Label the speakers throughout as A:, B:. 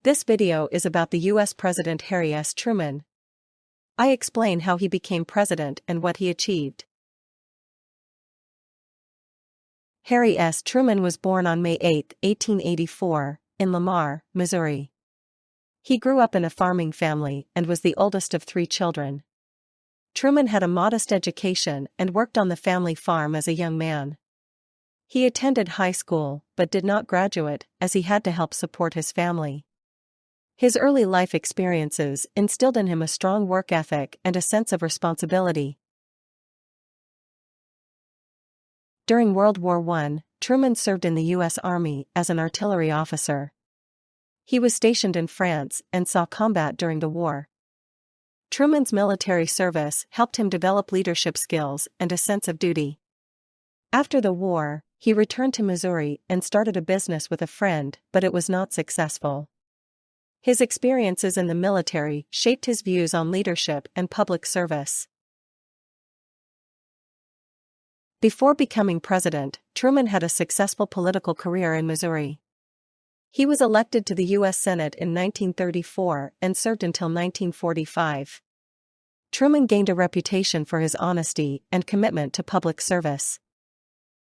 A: This video is about the U.S. President Harry S. Truman. I explain how he became president and what he achieved. Harry S. Truman was born on May 8, 1884, in Lamar, Missouri. He grew up in a farming family and was the oldest of 3 children. Truman had a modest education and worked on the family farm as a young man. He attended high school but did not graduate, as he had to help support his family. His early life experiences instilled in him a strong work ethic and a sense of responsibility. During World War I, Truman served in the U.S. Army as an artillery officer. He was stationed in France and saw combat during the war. Truman's military service helped him develop leadership skills and a sense of duty. After the war, he returned to Missouri and started a business with a friend, but it was not successful. His experiences in the military shaped his views on leadership and public service. Before becoming president, Truman had a successful political career in Missouri. He was elected to the U.S. Senate in 1934 and served until 1945. Truman gained a reputation for his honesty and commitment to public service.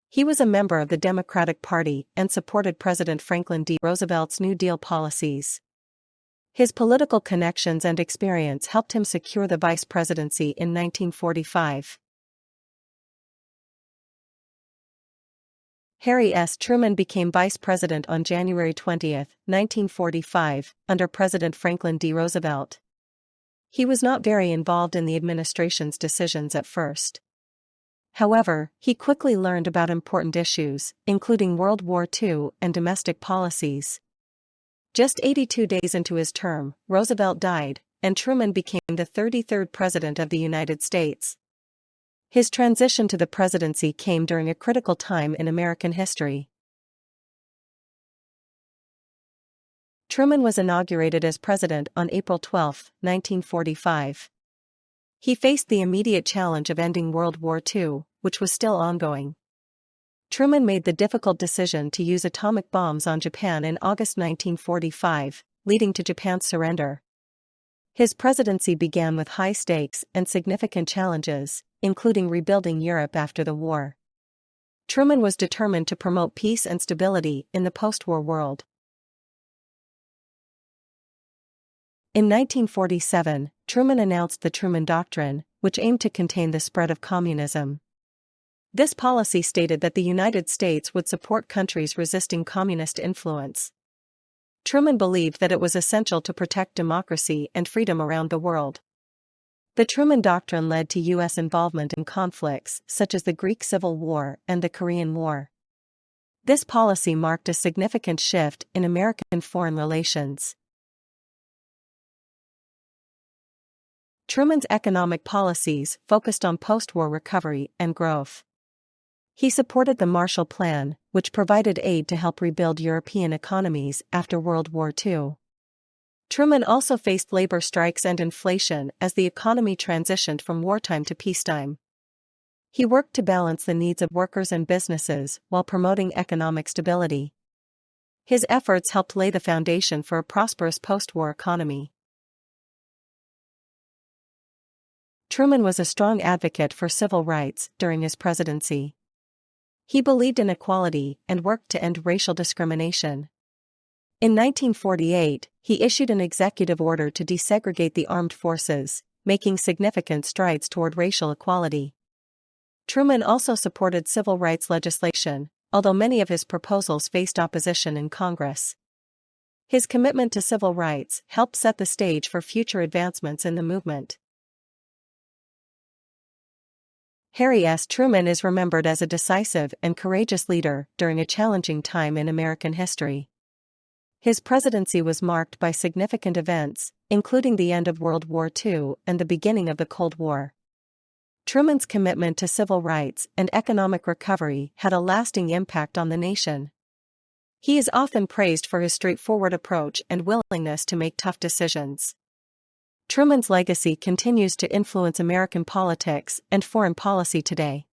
A: He was a member of the Democratic Party and supported President Franklin D. Roosevelt's New Deal policies. His political connections and experience helped him secure the vice presidency in 1945. Harry S. Truman became vice president on January 20, 1945, under President Franklin D. Roosevelt. He was not very involved in the administration's decisions at first. However, he quickly learned about important issues, including World War II and domestic policies. Just 82 days into his term, Roosevelt died, and Truman became the 33rd President of the United States. His transition to the presidency came during a critical time in American history. Truman was inaugurated as president on April 12, 1945. He faced the immediate challenge of ending World War II, which was still ongoing. Truman made the difficult decision to use atomic bombs on Japan in August 1945, leading to Japan's surrender. His presidency began with high stakes and significant challenges, including rebuilding Europe after the war. Truman was determined to promote peace and stability in the post-war world. In 1947, Truman announced the Truman Doctrine, which aimed to contain the spread of communism. This policy stated that the United States would support countries resisting communist influence. Truman believed that it was essential to protect democracy and freedom around the world. The Truman Doctrine led to U.S. involvement in conflicts such as the Greek Civil War and the Korean War. This policy marked a significant shift in American foreign relations. Truman's economic policies focused on post-war recovery and growth. He supported the Marshall Plan, which provided aid to help rebuild European economies after World War II. Truman also faced labor strikes and inflation as the economy transitioned from wartime to peacetime. He worked to balance the needs of workers and businesses while promoting economic stability. His efforts helped lay the foundation for a prosperous post-war economy. Truman was a strong advocate for civil rights during his presidency. He believed in equality and worked to end racial discrimination. In 1948, he issued an executive order to desegregate the armed forces, making significant strides toward racial equality. Truman also supported civil rights legislation, although many of his proposals faced opposition in Congress. His commitment to civil rights helped set the stage for future advancements in the movement. Harry S. Truman is remembered as a decisive and courageous leader during a challenging time in American history. His presidency was marked by significant events, including the end of World War II and the beginning of the Cold War. Truman's commitment to civil rights and economic recovery had a lasting impact on the nation. He is often praised for his straightforward approach and willingness to make tough decisions. Truman's legacy continues to influence American politics and foreign policy today.